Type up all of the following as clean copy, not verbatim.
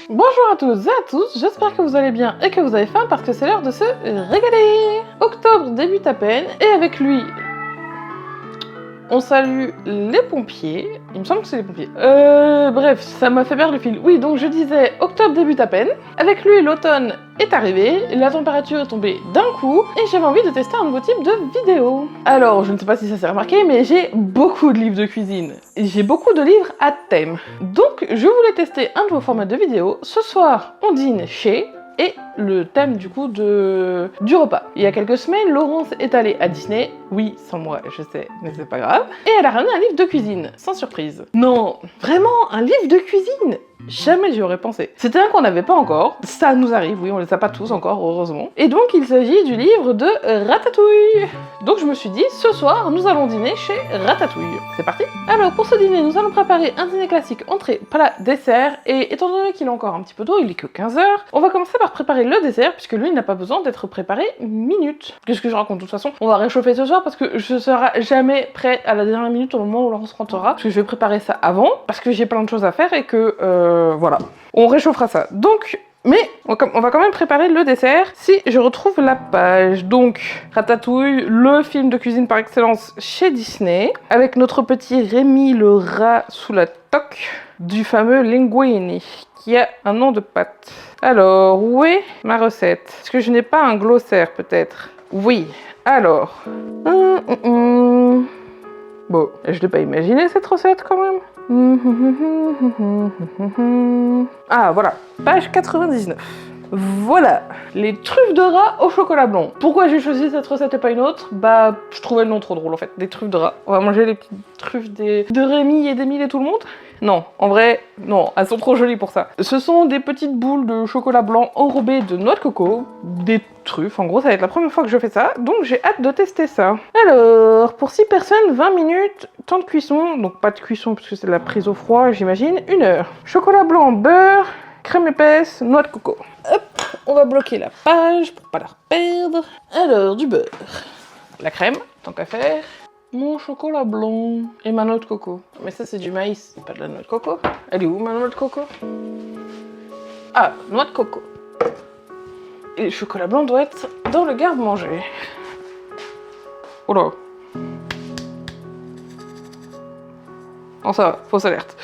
Bonjour à toutes et à tous, j'espère que vous allez bien et que vous avez faim parce que c'est l'heure de se régaler. Octobre débute à peine et avec lui, on salue les pompiers. Il me semble que c'est les pompiers. Bref, ça m'a fait perdre le fil. Oui, donc je disais, octobre débute à peine. Avec lui, l'automne est arrivé, la température est tombée d'un coup et j'avais envie de tester un nouveau type de vidéo. Alors, je ne sais pas si ça s'est remarqué, mais j'ai beaucoup de livres de cuisine. J'ai beaucoup de livres à thème. Donc, je voulais tester un nouveau format de vidéo. Ce soir, on dîne chez... et le thème du coup du repas. Il y a quelques semaines, Laurence est allée à Disney, oui, sans moi, je sais, mais c'est pas grave, et elle a ramené un livre de cuisine, sans surprise. Non, vraiment, un livre de cuisine? Jamais j'y aurais pensé. C'était un qu'on n'avait pas encore, ça nous arrive, oui, on les a pas tous encore, heureusement. Et donc, il s'agit du livre de Ratatouille. Donc je me suis dit, ce soir, nous allons dîner chez Ratatouille. C'est parti? Alors, pour ce dîner, nous allons préparer un dîner classique, entrée, plat, dessert, et étant donné qu'il est encore un petit peu tôt, il est que 15h, on va commencer par préparer le dessert, puisque lui, il n'a pas besoin d'être préparé minute. Qu'est-ce que je raconte? De toute façon, on va réchauffer ce soir, parce que je serai jamais prêt à la dernière minute au moment où Laurence rentrera, parce que je vais préparer ça avant, parce que j'ai plein de choses à faire, et que, voilà. On réchauffera ça. Donc, mais on va quand même préparer le dessert si je retrouve la page. Donc, Ratatouille, le film de cuisine par excellence chez Disney, avec notre petit Rémi le rat sous la toque du fameux Linguini, qui a un nom de pâte. Alors, où est ma recette? Est-ce que je n'ai pas un glossaire peut-être? Oui, alors... Bon, je l'ai pas imaginé cette recette quand même. Ah voilà, page 99. Voilà, les truffes de rat au chocolat blanc. Pourquoi j'ai choisi cette recette et pas une autre? Bah, je trouvais le nom trop drôle en fait, des truffes de rat. On va manger les petites truffes de Rémi et d'Émile et tout le monde? Non, en vrai, non, elles sont trop jolies pour ça. Ce sont des petites boules de chocolat blanc enrobées de noix de coco, des truffes, en gros ça va être la première fois que je fais ça, donc j'ai hâte de tester ça. Alors, pour 6 personnes, 20 minutes, temps de cuisson, donc pas de cuisson parce que c'est de la prise au froid, j'imagine, 1 heure. Chocolat blanc, beurre, crème épaisse, noix de coco. Hop, on va bloquer la page pour pas la reperdre. Alors, du beurre, la crème, tant qu'à faire. Mon chocolat blanc et ma noix de coco. Mais ça c'est du maïs, c'est pas de la noix de coco. Elle est où ma noix de coco? Ah, noix de coco. Et le chocolat blanc doit être dans le garde-manger. Oh là. Oh ça va, fausse alerte.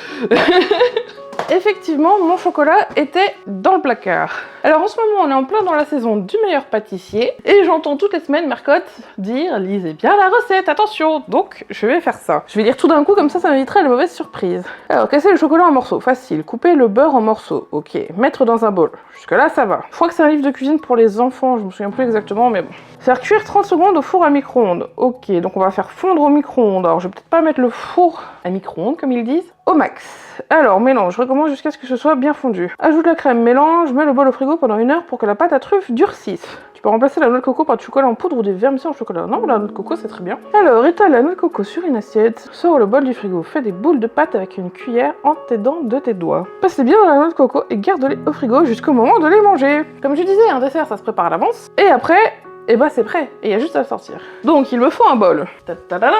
Effectivement, mon chocolat était dans le placard. Alors en ce moment, on est en plein dans la saison du meilleur pâtissier et j'entends toutes les semaines Marcotte dire « Lisez bien la recette, attention !» Donc je vais faire ça. Je vais lire tout d'un coup, comme ça m'éviterait les mauvaises surprises. Alors, casser le chocolat en morceaux, facile. Couper le beurre en morceaux, ok. Mettre dans un bol, jusque là ça va. Je crois que c'est un livre de cuisine pour les enfants, je me souviens plus exactement, mais bon. Faire cuire 30 secondes au four à micro-ondes. Ok, donc on va faire fondre au micro-ondes. Alors je vais peut-être pas mettre le four à micro-ondes, comme ils disent, au max. Alors, mélange, recommence jusqu'à ce que ce soit bien fondu. Ajoute la crème, mélange, mets le bol au frigo pendant 1 heure pour que la pâte à truffe durcisse. Tu peux remplacer la noix de coco par du chocolat en poudre ou des vermicelles en chocolat. Non, la noix de coco, c'est très bien. Alors, étale la noix de coco sur une assiette, sors le bol du frigo, fais des boules de pâte avec une cuillère en t'aidant de tes doigts. Passe-les bien dans la noix de coco et garde-les au frigo jusqu'au moment de les manger. Comme je disais, un dessert, ça se prépare à l'avance. Et après, eh ben c'est prêt, et il y a juste à le sortir. Donc, il me faut un bol. Ta-ta-da-da.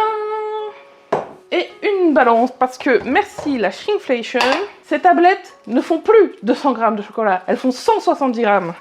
Et une balance, parce que merci la shrinkflation, ces tablettes ne font plus 200 grammes de chocolat, elles font 170 grammes.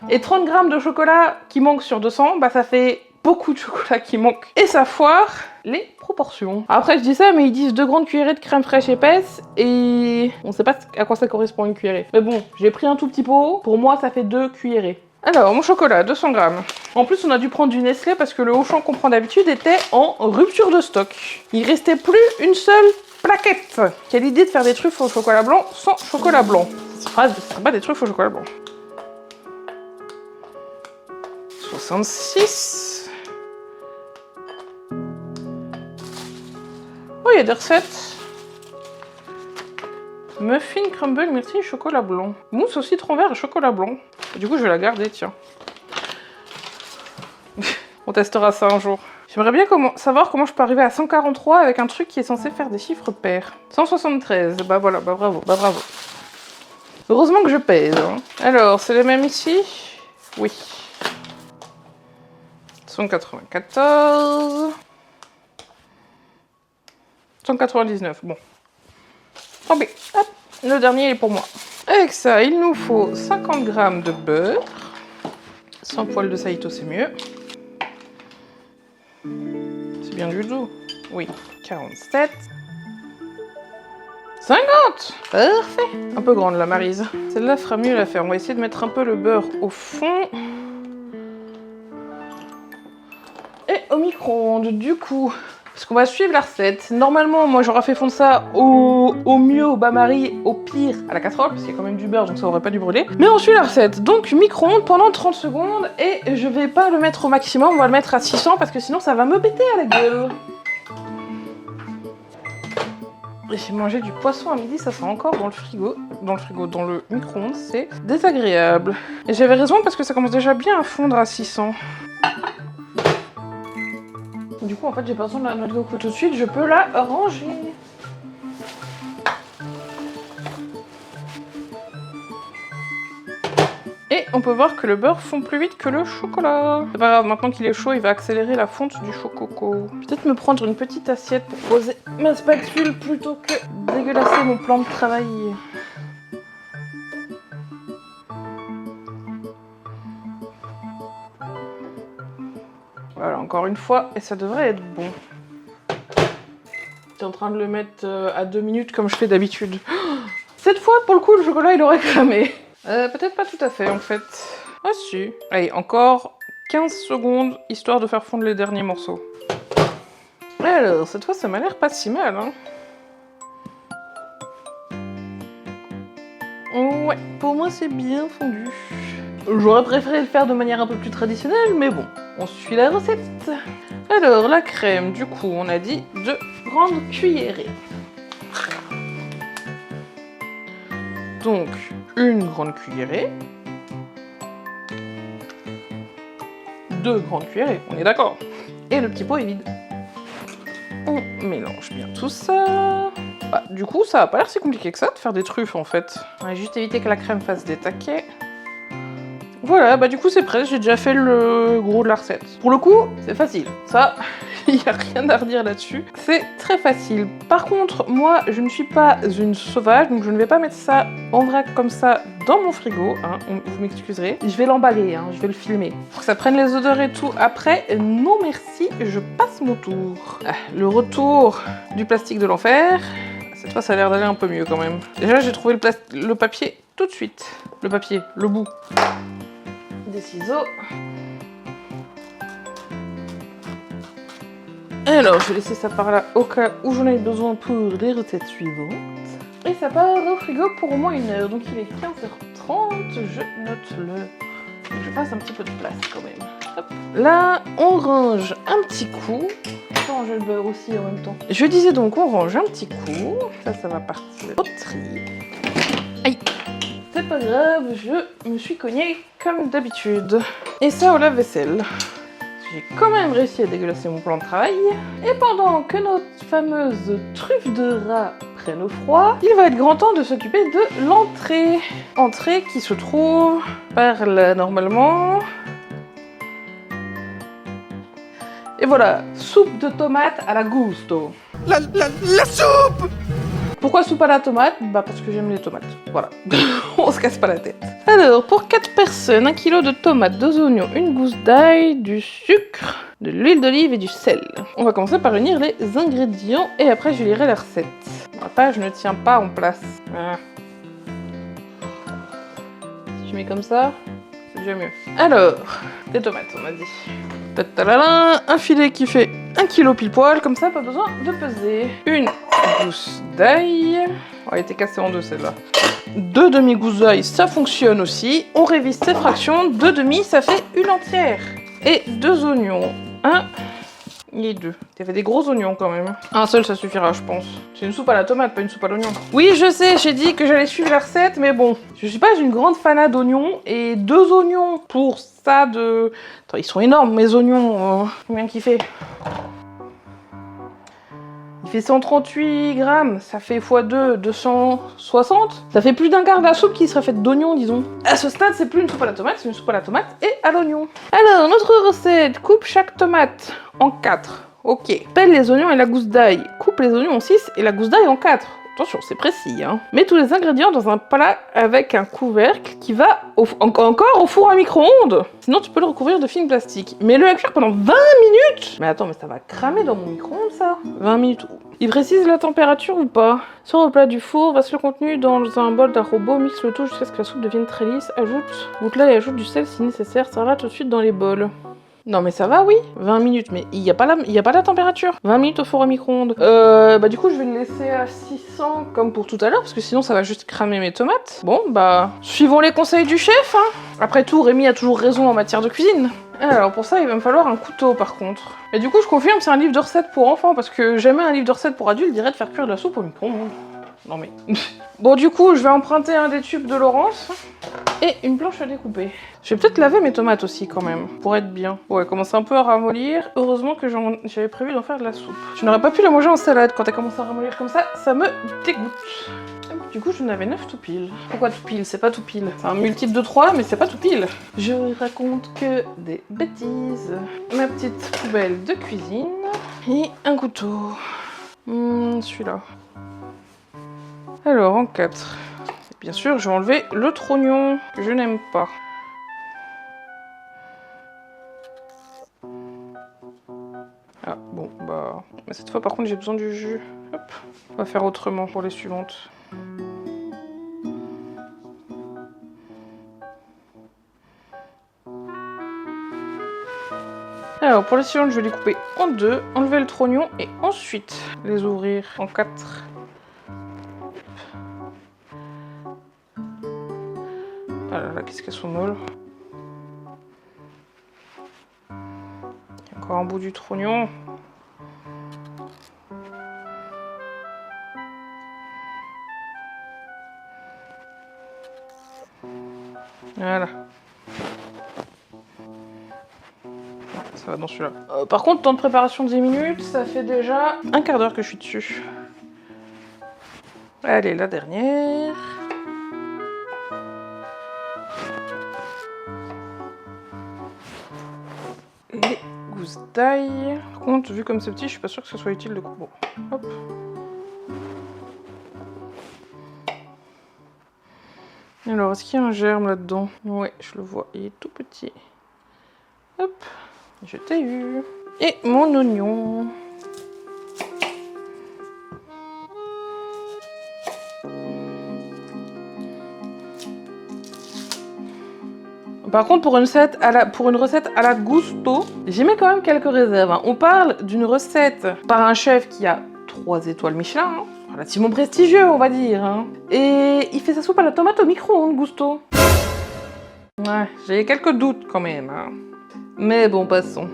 Et 30 grammes de chocolat qui manquent sur 200, bah ça fait beaucoup de chocolat qui manque. Et ça foire les proportions. Après je dis ça, mais ils disent 2 grandes cuillerées de crème fraîche épaisse, et on sait pas à quoi ça correspond une cuillerée. Mais bon, j'ai pris un tout petit pot, pour moi ça fait 2 cuillerées. Alors, mon chocolat, 200 grammes. En plus, on a dû prendre du Nestlé parce que le Auchan qu'on prend d'habitude était en rupture de stock. Il restait plus une seule plaquette. Quelle idée de faire des truffes au chocolat blanc sans chocolat blanc. Ce sera pas des truffes au chocolat blanc. 66. Oh, il y a des recettes. Muffin, crumble, myrtille, chocolat blanc. Mousse au citron vert et chocolat blanc. Du coup, je vais la garder, tiens. On testera ça un jour. J'aimerais bien savoir comment je peux arriver à 143 avec un truc qui est censé faire des chiffres pairs. 173, bah voilà, bah bravo, bah bravo. Heureusement que je pèse. Hein. Alors, c'est les mêmes ici? Oui. 194. 199, bon. Tant pis, hop, le dernier est pour moi. Avec ça, il nous faut 50 g de beurre. Sans poil de saïto, c'est mieux. C'est bien du doux. Oui, 47. 50! Parfait! Un peu grande la Maryse. Celle-là fera mieux l'affaire. On va essayer de mettre un peu le beurre au fond. Et au micro-ondes, du coup. Parce qu'on va suivre la recette. Normalement, moi j'aurais fait fondre ça au mieux au bain-marie, au pire à la casserole, parce qu'il y a quand même du beurre, donc ça aurait pas dû brûler. Mais on suit la recette. Donc micro-ondes pendant 30 secondes. Et je vais pas le mettre au maximum, on va le mettre à 600 parce que sinon ça va me péter à la gueule. J'ai mangé du poisson à midi, ça sent encore dans le micro-ondes, c'est désagréable. Et j'avais raison parce que ça commence déjà bien à fondre à 600. Du coup, en fait, j'ai pas besoin de la noix de coco tout de suite, je peux la ranger. Et on peut voir que le beurre fond plus vite que le chocolat. C'est pas grave, maintenant qu'il est chaud, il va accélérer la fonte du chococo. Peut-être me prendre une petite assiette pour poser ma spatule plutôt que dégueulasser mon plan de travail. Voilà, encore une fois, et ça devrait être bon. T'es en train de le mettre à 2 minutes comme je fais d'habitude. Cette fois, pour le coup, le chocolat, il aurait cramé. Peut-être pas tout à fait, en fait. Ah si. Allez, encore 15 secondes, histoire de faire fondre les derniers morceaux. Alors, cette fois, ça m'a l'air pas si mal, hein. Ouais, pour moi, c'est bien fondu. J'aurais préféré le faire de manière un peu plus traditionnelle, mais bon, on suit la recette. Alors, la crème, du coup, on a dit 2 grandes cuillerées. Donc, une grande cuillerée. 2 grandes cuillerées, on est d'accord. Et le petit pot est vide. On mélange bien tout ça. Bah, du coup, ça a pas l'air si compliqué que ça de faire des truffes, en fait. On va juste éviter que la crème fasse des taquets. Voilà, bah du coup c'est prêt, j'ai déjà fait le gros de la recette. Pour le coup, c'est facile. Ça, il n'y a rien à redire là-dessus. C'est très facile. Par contre, moi, je ne suis pas une sauvage, donc je ne vais pas mettre ça en vrac comme ça dans mon frigo. Hein, vous m'excuserez. Je vais l'emballer, hein, je vais le filmer. Pour que ça prenne les odeurs et tout. Après, non merci, je passe mon tour. Ah, le du plastique de l'enfer. Cette fois, ça a l'air d'aller un peu mieux quand même. Déjà, j'ai trouvé le papier tout de suite. Le papier, le bout. Des ciseaux. Alors, je vais laisser ça par là au cas où j'en ai besoin pour les recettes suivantes. Et ça part au frigo pour au moins 1 heure. Donc il est 15h30, je note-le. Faut que je fasse un petit peu de place quand même. Hop. Là, on range un petit coup. On peut ranger le beurre aussi en même temps. Je disais donc, on range un petit coup. Ça va partir au tri. Aïe! C'est pas grave, je me suis cognée comme d'habitude. Et ça au lave-vaisselle. J'ai quand même réussi à dégueulasser mon plan de travail. Et pendant que notre fameuse truffe de rat prenne au froid, il va être grand temps de s'occuper de l'entrée. Entrée qui se trouve par là normalement. Et voilà, soupe de tomates à la gusto. La soupe! Pourquoi soupe à la tomate? Bah parce que j'aime les tomates, voilà. On se casse pas la tête. Alors, pour 4 personnes, 1 kg de tomates, 2 oignons, 1 gousse d'ail, du sucre, de l'huile d'olive et du sel. On va commencer par unir les ingrédients et après je lirai la recette. La page ne tient pas en place. Ah. Si je mets comme ça, c'est déjà mieux. Alors, des tomates, on a dit. Tatalala, un filet qui fait 1 kg pile poil, comme ça, pas besoin de peser. 1 gousse d'ail. Oh, elle était cassée en 2 celle-là. 2 demi-gousses d'ail, ça fonctionne aussi. On révise ces fractions. 2 demi, ça fait 1 entière. Et 2 oignons. 1 et 2. Il y avait des gros oignons quand même. Un seul, ça suffira, je pense. C'est une soupe à la tomate, pas une soupe à l'oignon. Oui, je sais, j'ai dit que j'allais suivre la recette, mais bon. Je suis pas une grande fanat d'oignons. Et 2 oignons pour ça de... Attends, ils sont énormes, mes oignons. Combien qu'il fait? Il fait 138 grammes, ça fait x2, 260. Ça fait plus d'un quart de la soupe qui serait faite d'oignons, disons. À ce stade, c'est plus une soupe à la tomate, c'est une soupe à la tomate et à l'oignon. Alors, notre recette, coupe chaque tomate en 4. Ok. Pèle les oignons et la gousse d'ail. Coupe les oignons en 6 et la gousse d'ail en 4. Attention, c'est précis, hein. Mets tous les ingrédients dans un plat avec un couvercle qui va encore au four à micro-ondes. Sinon, tu peux le recouvrir de film plastique. Mets-le à cuire pendant 20 minutes. Mais attends, mais ça va cramer dans mon micro-ondes, ça. 20 minutes. Il précise la température ou pas? Sur le plat du four, verse le contenu dans un bol d'un robot, mixe le tout jusqu'à ce que la soupe devienne très lisse. Goûte-la et ajoute du sel si nécessaire. Sers-la tout de suite dans les bols. Non mais ça va, oui. 20 minutes, mais il y a pas la température. 20 minutes au four à micro-ondes. Du coup je vais le laisser à 600 comme pour tout à l'heure, parce que sinon ça va juste cramer mes tomates. Bon bah, suivons les conseils du chef, hein. Après tout, Rémi a toujours raison en matière de cuisine. Alors pour ça, il va me falloir un couteau par contre. Et du coup je confirme, c'est un livre de recettes pour enfants, parce que jamais un livre de recettes pour adultes dirait de faire cuire de la soupe au micro-ondes. Non mais... Bon du coup, je vais emprunter un des tubes de Laurence et une planche à découper. Je vais peut-être laver mes tomates aussi quand même, pour être bien. Ouais, commence un peu à ramollir. Heureusement que j'avais prévu d'en faire de la soupe. Je n'aurais pas pu la manger en salade quand elle commence à ramollir comme ça me dégoûte. Du coup, j'en avais 9 tout pile. Pourquoi tout pile? C'est pas tout pile. C'est un multiple de 3, mais c'est pas tout pile. Je raconte que des bêtises. Ma petite poubelle de cuisine et un couteau. Celui-là. Alors, en 4. Bien sûr, je vais enlever le trognon, que je n'aime pas. Ah, bon, bah... Cette fois, par contre, j'ai besoin du jus. Hop. On va faire autrement pour les suivantes. Alors, pour les suivantes, je vais les couper en 2, enlever le trognon et ensuite les ouvrir en 4. Ah là là, qu'est-ce qu'elles sont molles. Il y a encore un bout du trognon. Voilà. Ça va dans celui-là. Par contre, temps de préparation 10 minutes, ça fait déjà un quart d'heure que je suis dessus. Allez, la dernière. Les gousses d'ail. Par contre, vu comme c'est petit, je suis pas sûre que ce soit utile de couper. Bon, hop. Alors, est-ce qu'il y a un germe là-dedans? Ouais, je le vois, il est tout petit. Hop, je t'ai eu. Et mon oignon. Par contre, pour une recette à la Gusto, j'y mets quand même quelques réserves. Hein. On parle d'une recette par un chef qui a 3 étoiles Michelin, hein. Relativement prestigieux, on va dire. Hein. Et il fait sa soupe à la tomate au micro-ondes, Gusto. Ouais, j'ai quelques doutes quand même. Hein. Mais bon, passons.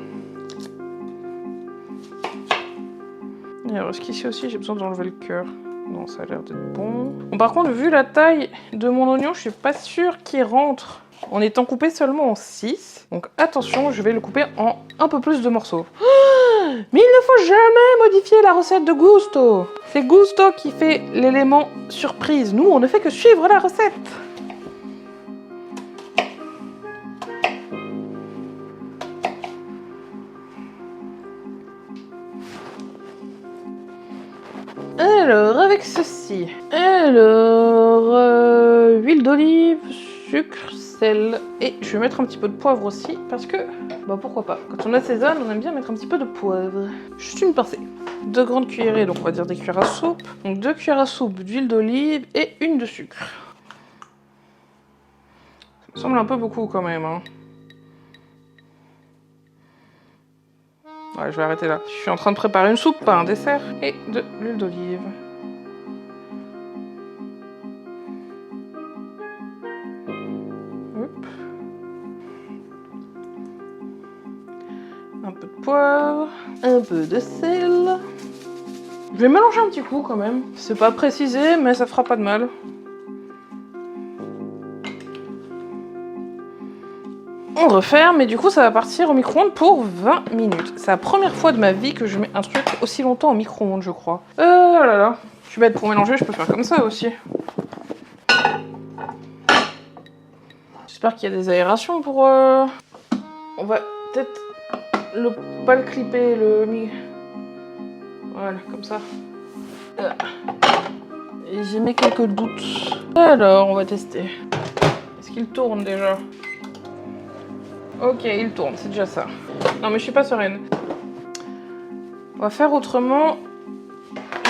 Alors, est-ce qu'ici aussi j'ai besoin d'enlever le cœur? Non, ça a l'air d'être bon. Bon. Par contre, vu la taille de mon oignon, je suis pas sûre qu'il rentre en étant coupé seulement en 6. Donc attention, je vais le couper en un peu plus de morceaux. Mais il ne faut jamais modifier la recette de Gusto. C'est Gusto qui fait l'élément surprise. Nous, on ne fait que suivre la recette. Alors, avec ceci. Alors, huile d'olive, sucre, sel. Et je vais mettre un petit peu de poivre aussi, parce que, bah pourquoi pas. Quand on assaisonne, on aime bien mettre un petit peu de poivre. Juste une pincée. 2 grandes cuillerées, donc on va dire des cuillères à soupe. Donc 2 cuillères à soupe d'huile d'olive et une de sucre. Ça me semble un peu beaucoup quand même, hein. Ouais, je vais arrêter là. Je suis en train de préparer une soupe, pas un dessert. Et de l'huile d'olive. Hop. Un peu de poivre. Un peu de sel. Je vais mélanger un petit coup quand même. C'est pas précisé, mais ça fera pas de mal. On referme et du coup ça va partir au micro-ondes pour 20 minutes. C'est la première fois de ma vie que je mets un truc aussi longtemps au micro-ondes, je crois. Oh là là. Je suis bête, pour mélanger, je peux faire comme ça aussi. J'espère qu'il y a des aérations pour... On va peut-être pas le clipper, le... Voilà, comme ça. Et j'ai mis quelques doutes. Alors, on va tester. Est-ce qu'il tourne déjà? Ok, il tourne, c'est déjà ça. Non, mais je suis pas sereine. On va faire autrement.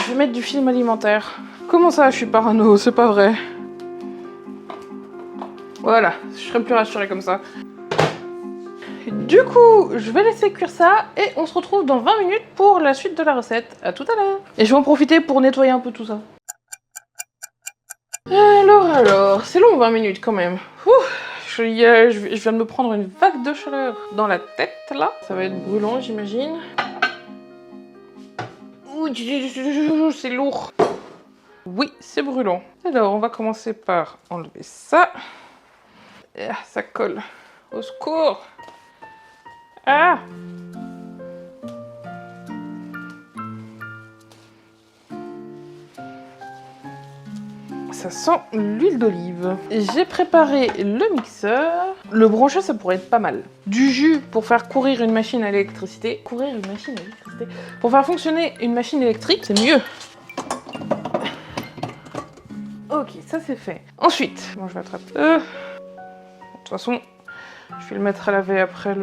Je vais mettre du film alimentaire. Comment ça, je suis parano? C'est pas vrai. Voilà, je serai plus rassurée comme ça. Du coup, je vais laisser cuire ça et on se retrouve dans 20 minutes pour la suite de la recette. À tout à l'heure. Et je vais en profiter pour nettoyer un peu tout ça. Alors, c'est long 20 minutes quand même. Je viens de me prendre une vague de chaleur dans la tête là. Ça va être brûlant, j'imagine. Ouh, c'est lourd. Oui, c'est brûlant. Alors, on va commencer par enlever ça. Ça colle. Au secours. Ah! Ça sent l'huile d'olive. J'ai préparé le mixeur. Le brancher, ça pourrait être pas mal. Du jus pour faire courir une machine à l'électricité. Pour faire fonctionner une machine électrique, c'est mieux. Ok, ça c'est fait. Ensuite, bon, je vais attraper. De toute façon, je vais le mettre à laver après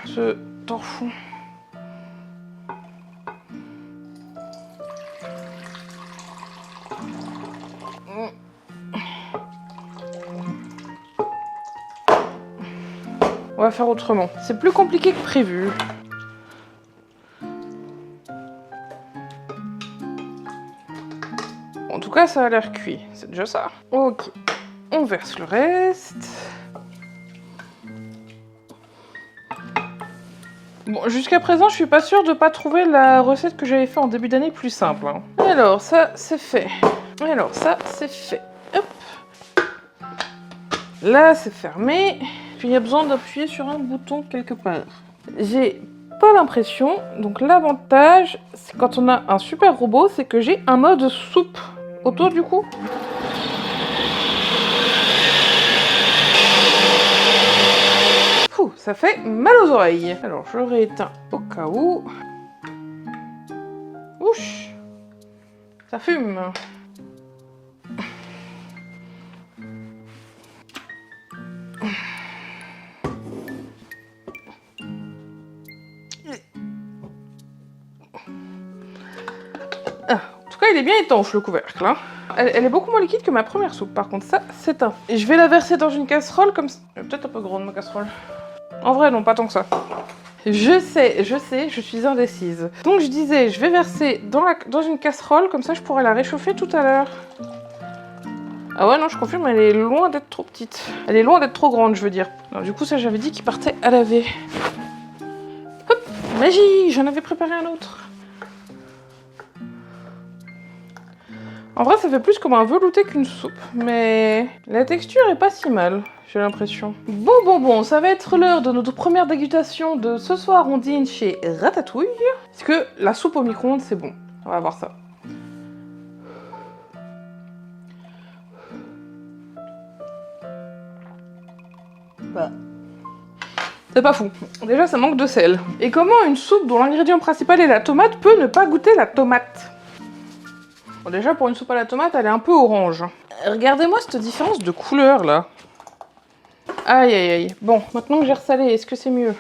ce torchon. On va faire autrement. C'est plus compliqué que prévu. En tout cas, ça a l'air cuit. C'est déjà ça. Ok. On verse le reste. Bon, jusqu'à présent, je suis pas sûre de pas trouver la recette que j'avais fait en début d'année plus simple. Hein. Alors, ça, c'est fait. Alors, ça, c'est fait. Hop. Là, c'est fermé. Puis, il y a besoin d'appuyer sur un bouton quelque part. J'ai pas l'impression. Donc, l'avantage, c'est quand on a un super robot, c'est que j'ai un mode soupe autour du cou. Ça fait mal aux oreilles. Alors, je rééteins au cas où. Ouch! Ça fume. En tout cas, il est bien étanche, le couvercle. Hein. Elle est beaucoup moins liquide que ma première soupe. Par contre, ça, c'est un... Et je vais la verser dans une casserole comme ça. Peut-être un peu grande, ma casserole. En vrai, non, pas tant que ça. Je sais, je suis indécise. Donc je disais, je vais verser dans une casserole, comme ça je pourrais la réchauffer tout à l'heure. Ah ouais, non, je confirme, elle est loin d'être trop petite. Elle est loin d'être trop grande, je veux dire. Alors, du coup, ça, j'avais dit qu'il partait à laver. Hop, magie, j'en avais préparé un autre. En vrai, ça fait plus comme un velouté qu'une soupe, mais la texture est pas si mal, j'ai l'impression. Bon, ça va être l'heure de notre première dégustation de ce soir on dîne chez Ratatouille. Parce que la soupe au micro-ondes, c'est bon. On va voir ça. Bah. C'est pas fou. Déjà, ça manque de sel. Et comment une soupe dont l'ingrédient principal est la tomate peut ne pas goûter la tomate ? Bon, déjà, pour une soupe à la tomate, elle est un peu orange. Regardez-moi cette différence de couleur, là. Aïe, aïe, aïe. Bon, maintenant que j'ai ressalé, est-ce que c'est mieux ?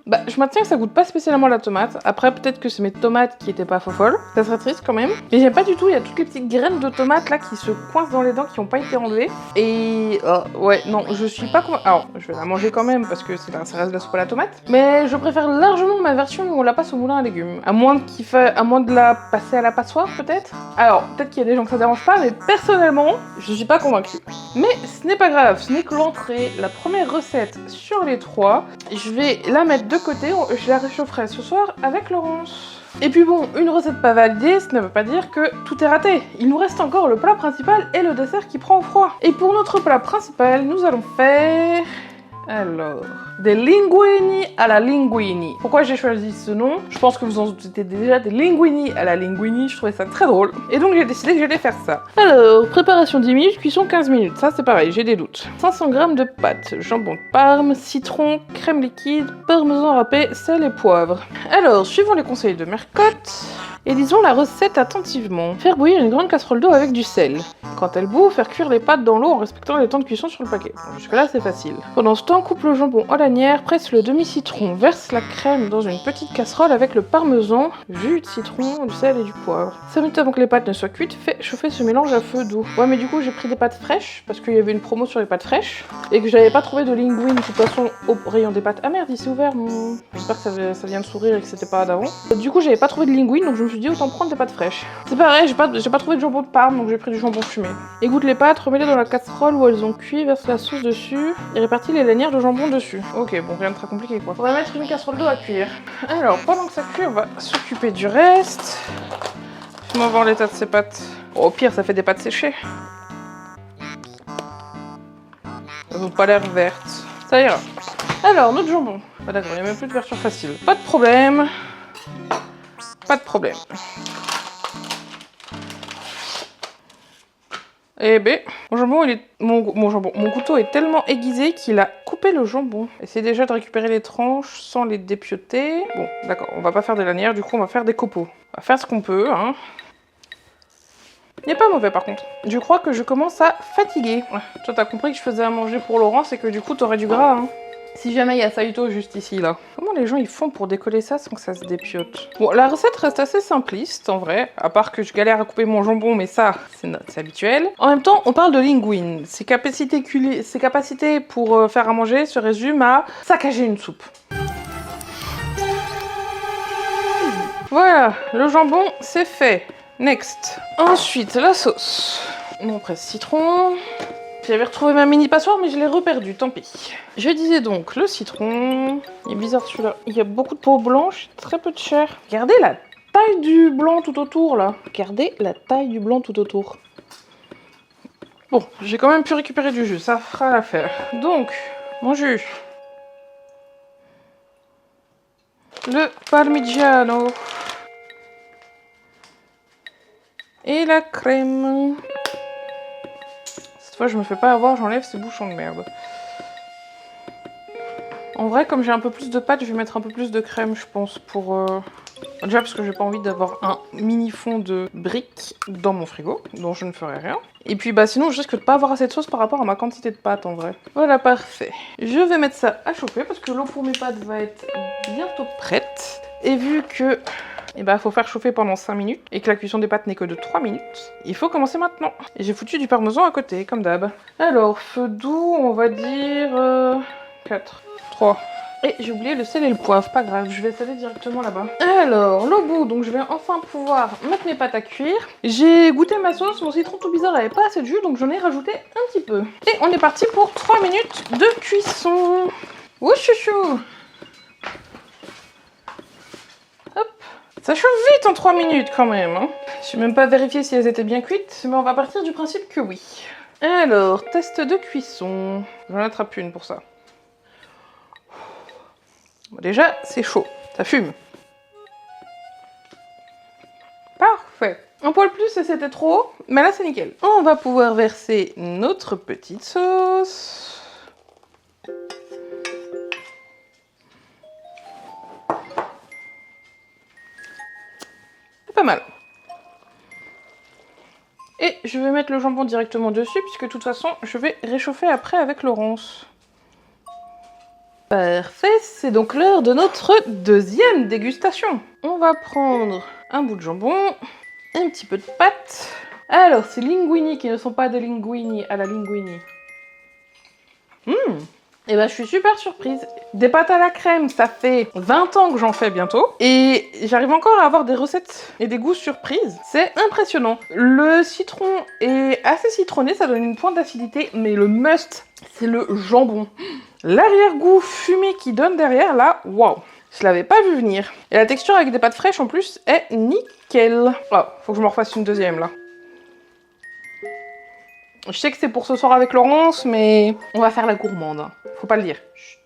Bah, je maintiens que ça goûte pas spécialement la tomate. Après, peut-être que c'est mes tomates qui étaient pas folles. Ça serait triste quand même. Mais j'aime pas du tout, il y a toutes les petites graines de tomates là qui se coincent dans les dents, qui ont pas été enlevées. Et... ouais, non, je suis pas convaincue. Alors, je vais la manger quand même parce que ça reste de la soupe à la tomate. Mais je préfère largement ma version où on la passe au moulin à légumes. À moins de la passer à la passoire, peut-être. Alors, peut-être qu'il y a des gens que ça dérange pas, mais personnellement, je suis pas convaincue. Mais ce n'est pas grave, ce n'est que l'entrée, la première recette sur les 3. Je vais la mettre de côté, je la réchaufferai ce soir avec Laurence. Et puis bon, une recette pas validée, ça ne veut pas dire que tout est raté. Il nous reste encore le plat principal et le dessert qui prend froid. Et pour notre plat principal, nous allons faire... Alors, des linguini à la linguini. Pourquoi j'ai choisi ce nom? Je pense que vous en doutez déjà, des linguini à la linguini, je trouvais ça très drôle. Et donc j'ai décidé que j'allais faire ça. Alors, préparation 10 minutes, cuisson 15 minutes. Ça c'est pareil, j'ai des doutes. 500 g de pâtes, jambon de Parme, citron, crème liquide, parmesan râpé, sel et poivre. Alors, suivant les conseils de Mercotte, Et lisons la recette attentivement. Faire bouillir une grande casserole d'eau avec du sel. Quand elle bout, faire cuire les pâtes dans l'eau en respectant les temps de cuisson sur le paquet. Bon, jusque-là, c'est facile. Pendant ce temps, coupe le jambon en lanières, presse le demi-citron, verse la crème dans une petite casserole avec le parmesan, jus de citron, du sel et du poivre. 5 minutes avant que les pâtes ne soient cuites, fais chauffer ce mélange à feu doux. Ouais, mais du coup, j'ai pris des pâtes fraîches parce qu'il y avait une promo sur les pâtes fraîches et que j'avais pas trouvé de linguine de toute façon au rayon des pâtes. Ah merde, il s'est ouvert. J'espère que ça vient de s'ouvrir et que c'était pas d'avant. Du coup, j'avais pas trouvé de linguine, donc je me suis dit autant prendre des pâtes fraîches. C'est pareil, j'ai pas trouvé de jambon de Parme, donc j'ai pris du jambon fumé. Égoutte les pâtes, remets-les dans la casserole où elles ont cuit, verse la sauce dessus et répartis les lanières de jambon dessus. Ok, bon, rien de très compliqué quoi. On va mettre une casserole d'eau à cuire. Alors, pendant que ça cuit, on va s'occuper du reste. Fais-moi voir l'état de ces pâtes. Au pire, ça fait des pâtes séchées. Elles n'ont pas l'air vertes. Ça ira. Alors, notre jambon. Ah d'accord, il n'y a même plus de version facile. Pas de problème. Pas de problème. Eh ben, mon couteau est tellement aiguisé qu'il a coupé le jambon. Essayez déjà de récupérer les tranches sans les dépioter. Bon, d'accord, on va pas faire des lanières, du coup on va faire des copeaux. On va faire ce qu'on peut, hein. Il n'est pas mauvais par contre. Je crois que je commence à fatiguer. Ouais. Toi t'as compris que je faisais à manger pour Laurent, c'est que du coup t'aurais du gras, hein. Si jamais il y a Saito juste ici, là. Comment les gens ils font pour décoller ça sans que ça se dépiote? Bon, la recette reste assez simpliste, en vrai. À part que je galère à couper mon jambon, mais ça, c'est habituel. En même temps, on parle de linguine. Ses capacités pour faire à manger se résument à saccager une soupe. Voilà, le jambon, c'est fait. Next. Ensuite, la sauce. On presse citron. J'avais retrouvé ma mini passoire, mais je l'ai reperdu, tant pis. Je disais donc le citron. Il est bizarre celui-là. Il y a beaucoup de peau blanche, très peu de chair. Regardez la taille du blanc tout autour, là. Regardez la taille du blanc tout autour. Bon, j'ai quand même pu récupérer du jus, ça fera l'affaire. Donc, mon jus. Le parmigiano. Et la crème. Cette fois, je me fais pas avoir, j'enlève ces bouchons de merde. En vrai, comme j'ai un peu plus de pâte, je vais mettre un peu plus de crème, je pense, pour... Déjà parce que j'ai pas envie d'avoir un mini fond de briques dans mon frigo, dont je ne ferai rien. Et puis bah sinon, je risque de pas avoir assez de sauce par rapport à ma quantité de pâte, en vrai. Voilà, parfait. Je vais mettre ça à chauffer, parce que l'eau pour mes pâtes va être bientôt prête. Et vu que... Et bah faut faire chauffer pendant 5 minutes et que la cuisson des pâtes n'est que de 3 minutes. Il faut commencer maintenant. Et j'ai foutu du parmesan à côté, comme d'hab. Alors, feu doux, on va dire 4, 3. Et j'ai oublié le sel et le poivre, pas grave, je vais saler directement là-bas. Alors, l'eau bout, donc je vais enfin pouvoir mettre mes pâtes à cuire. J'ai goûté ma sauce, mon citron tout bizarre avait pas assez de jus, donc j'en ai rajouté un petit peu. Et on est parti pour 3 minutes de cuisson. Ouh chouchou. Hop. Ça chauffe vite en 3 minutes quand même. Hein. Je n'ai même pas vérifié si elles étaient bien cuites, mais on va partir du principe que oui. Alors, test de cuisson. J'en attrape une pour ça. Bon, déjà, c'est chaud. Ça fume. Parfait. Un poil plus et c'était trop haut, mais là c'est nickel. On va pouvoir verser notre petite sauce. Pas mal. Et je vais mettre le jambon directement dessus, puisque de toute façon, je vais réchauffer après avec Laurence. Parfait, c'est donc l'heure de notre deuxième dégustation. On va prendre un bout de jambon, un petit peu de pâte. Alors, ces linguini qui ne sont pas des linguini à la linguini. Et ben je suis super surprise. Des pâtes à la crème, ça fait 20 ans que j'en fais bientôt. Et j'arrive encore à avoir des recettes et des goûts surprises. C'est impressionnant. Le citron est assez citronné, ça donne une pointe d'acidité. Mais le must, c'est le jambon. L'arrière-goût fumé qui donne derrière, là, waouh. Je l'avais pas vu venir. Et la texture avec des pâtes fraîches en plus est nickel. Oh, faut que je me refasse une deuxième là. Je sais que c'est pour ce soir avec Laurence, mais on va faire la gourmande. Hein. Faut pas le dire. Chut.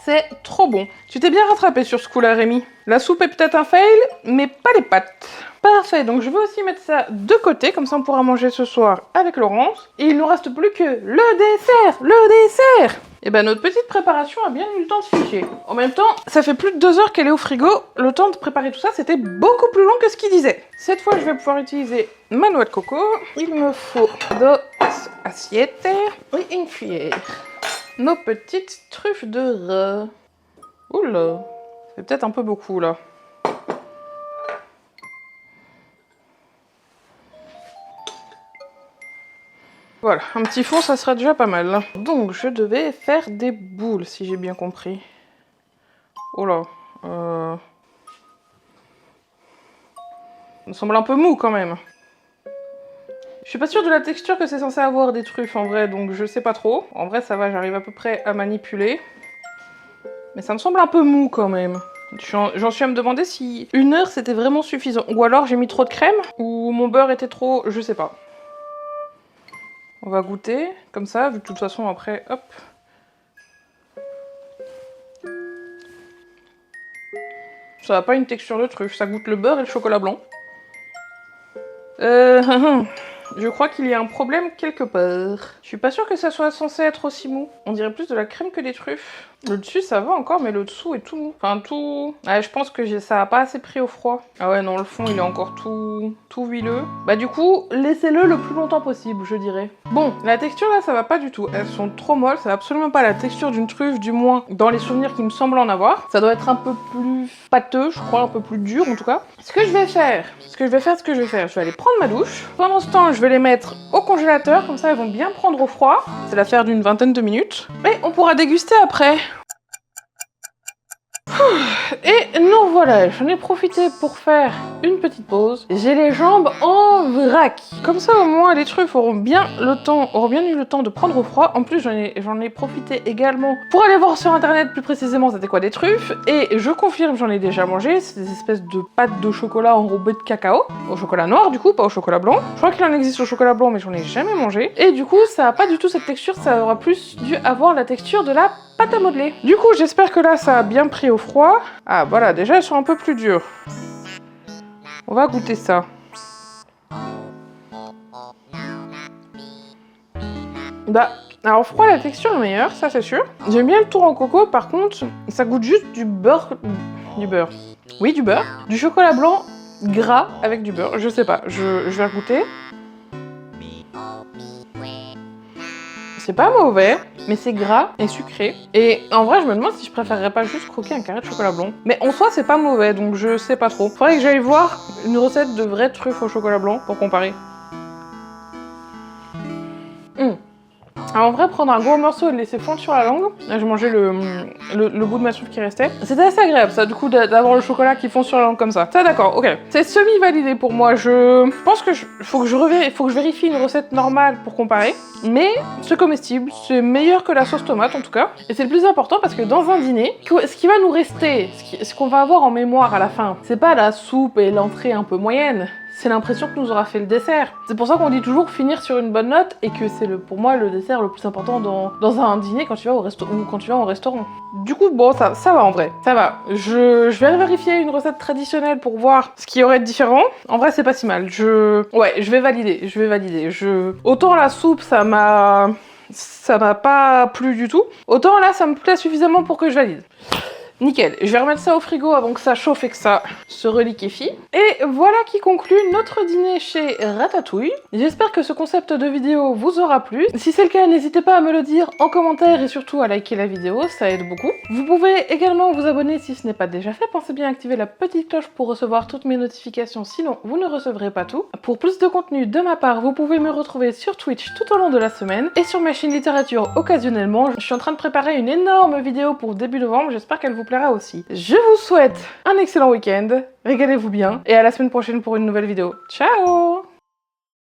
C'est trop bon. Tu t'es bien rattrapé sur ce coup-là, Rémi. La soupe est peut-être un fail, mais pas les pâtes. Parfait. Parfait, donc je vais aussi mettre ça de côté, comme ça on pourra manger ce soir avec Laurence. Et il nous reste plus que le dessert, Et ben notre petite préparation a bien eu le temps de ficher. En même temps, ça fait plus de 2 heures qu'elle est au frigo. Le temps de préparer tout ça, c'était beaucoup plus long que ce qu'il disait. Cette fois, je vais pouvoir utiliser ma noix de coco. Il me faut 2 assiettes et une cuillère. Nos petites truffes de rat. Oula, ça fait peut-être un peu beaucoup là. Voilà, un petit four, ça sera déjà pas mal. Donc, je devais faire des boules, si j'ai bien compris. Oh là. Ça me semble un peu mou quand même. Je suis pas sûre de la texture que c'est censé avoir des truffes en vrai, donc je sais pas trop. En vrai, ça va, j'arrive à peu près à manipuler. Mais ça me semble un peu mou quand même. J'en suis à me demander si 1 heure c'était vraiment suffisant. Ou alors j'ai mis trop de crème, ou mon beurre était trop... je sais pas. On va goûter, comme ça, vu que de toute façon après, hop. Ça n'a pas une texture de truffe, ça goûte le beurre et le chocolat blanc. Je crois qu'il y a un problème quelque part. Je suis pas sûre que ça soit censé être aussi mou. On dirait plus de la crème que des truffes. Le dessus ça va encore, mais le dessous est tout mou. Enfin tout... Ouais, je pense que ça a pas assez pris au froid. Ah ouais, non, le fond il est encore tout huileux. Bah du coup, laissez-le le plus longtemps possible, je dirais. Bon, la texture là, ça va pas du tout. Elles sont trop molles, ça a absolument pas la texture d'une truffe, du moins dans les souvenirs qui me semblent en avoir. Ça doit être un peu plus pâteux, je crois, un peu plus dur en tout cas. Ce que je vais faire, je vais aller prendre ma douche. Pendant ce temps, je vais les mettre au congélateur, comme ça elles vont bien prendre au froid. C'est l'affaire d'une vingtaine de minutes. Et on pourra déguster après. Et nous voilà, j'en ai profité pour faire une petite pause. J'ai les jambes en vrac. Comme ça au moins les truffes auront bien eu le temps de prendre au froid. En plus j'en ai profité également pour aller voir sur internet plus précisément c'était quoi des truffes. Et je confirme, j'en ai déjà mangé. C'est des espèces de pâtes de chocolat enrobées de cacao. Au chocolat noir du coup, pas au chocolat blanc. Je crois qu'il en existe au chocolat blanc mais j'en ai jamais mangé. Et du coup ça a pas du tout cette texture, ça aura plus dû avoir la texture de la pâte à modeler. Du coup, j'espère que là, ça a bien pris au froid. Ah, voilà, déjà, elles sont un peu plus dures. On va goûter ça. Bah, alors froid, la texture est meilleure, ça c'est sûr. J'aime bien le tour en coco, par contre, ça goûte juste du beurre. Du beurre. Oui, du beurre. Du chocolat blanc gras avec du beurre. Je sais pas, je vais goûter. C'est pas mauvais, mais c'est gras et sucré. Et en vrai, je me demande si je préférerais pas juste croquer un carré de chocolat blanc. Mais en soi, c'est pas mauvais, donc je sais pas trop. Faudrait que j'aille voir une recette de vraies truffes au chocolat blanc pour comparer. Alors en vrai, prendre un gros morceau et le laisser fondre sur la langue, là j'ai mangé le bout de ma truffe qui restait, c'était assez agréable ça, du coup d'avoir le chocolat qui fond sur la langue comme ça. Ça d'accord, ok. C'est semi-validé pour moi, je pense que faut que je vérifie une recette normale pour comparer, mais c'est comestible, c'est meilleur que la sauce tomate en tout cas, et c'est le plus important parce que dans un dîner, ce qui va nous rester, ce qu'on va avoir en mémoire à la fin, c'est pas la soupe et l'entrée un peu moyenne, c'est l'impression que nous aura fait le dessert. C'est pour ça qu'on dit toujours finir sur une bonne note et que c'est pour moi le dessert le plus important dans un dîner quand tu vas au restaurant. Du coup, bon, ça va en vrai, ça va. Je vais vérifier une recette traditionnelle pour voir ce qui aurait de différent. En vrai, c'est pas si mal. Ouais, je vais valider. Autant la soupe, ça m'a pas plu du tout. Autant là, ça me plaît suffisamment pour que je valide. Nickel, je vais remettre ça au frigo avant que ça chauffe et que ça se reliquéfie. Et voilà qui conclut notre dîner chez Ratatouille. J'espère que ce concept de vidéo vous aura plu. Si c'est le cas, n'hésitez pas à me le dire en commentaire et surtout à liker la vidéo, ça aide beaucoup. Vous pouvez également vous abonner si ce n'est pas déjà fait. Pensez bien à activer la petite cloche pour recevoir toutes mes notifications, sinon vous ne recevrez pas tout. Pour plus de contenu de ma part, vous pouvez me retrouver sur Twitch tout au long de la semaine et sur ma chaîne littérature occasionnellement. Je suis en train de préparer une énorme vidéo pour début novembre, j'espère qu'elle vous plaira aussi. Je vous souhaite un excellent week-end, régalez-vous bien et à la semaine prochaine pour une nouvelle vidéo. Ciao!